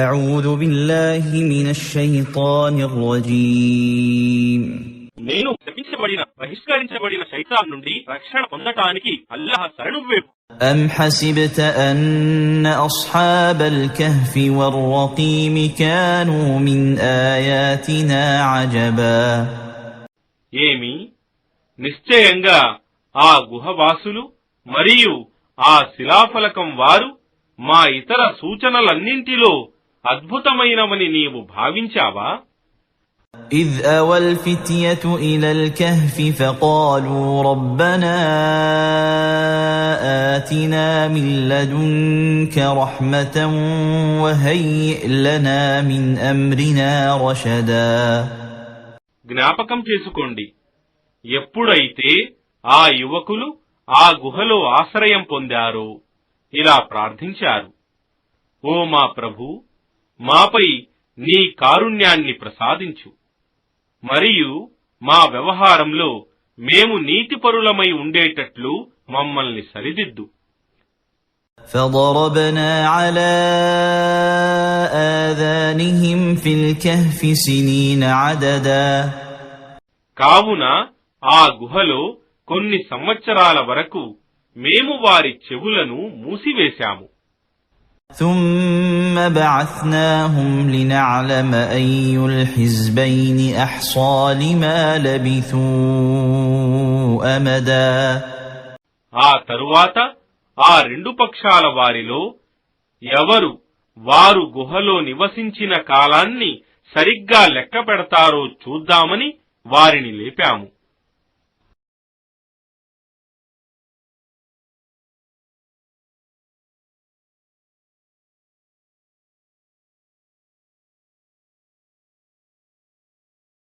أعوذ بالله من الشيطان الرجيم నేను శపించబడిన బహిష్కరించబడిన శైతాన్ నుండి రక్షణ పొందటానికి అల్లాహ్ శరణు వేపు. أم حسبت أن أصحاب الكهف والرقيم كانوا من آياتنا عجبا ఏమి నిశ్చయంగా ఆ గుహవాసులు మరియు ఆ శిలాఫలకం వారు మా ఇతర సూచనలన్నింటిలో అద్భుతమైనవని నీవు భావించావా? إذ أوى الفتية إلى الكهف فقالوا ربنا آتنا من لدنك رحمة وهيئ لنا من أمرنا رشدا. జ్ఞాపకం చేసుకోండి, ఎప్పుడైతే ఆ యువకులు ఆ గుహలో ఆశ్రయం పొందారో ఇలా ప్రార్థించారు: ఓ మా ప్రభూ, మాపై నీ కారుణ్యాన్ని ప్రసాదించు, మరియు మా వ్యవహారంలో మేము నీతిపరులమై ఉండేటట్లు మమ్మల్ని సరిదిద్దు. فضربنا على آذانهم في الكهف سنين عددا. కావున ఆ గుహలో కొన్ని సంవత్సరాల వరకు మేము వారి చెవులను మూసివేశాము. ثم بعثناهم لنعلم أي الحزبين أحصى لما لبثوا أمدا. ఆ తరువాత ఆ రెండు పక్షాల వారిలో ఎవరు వారు గుహలో నివసించిన కాలాన్ని సరిగ్గా లెక్క పెడతారో చూద్దామని వారిని లేపాము.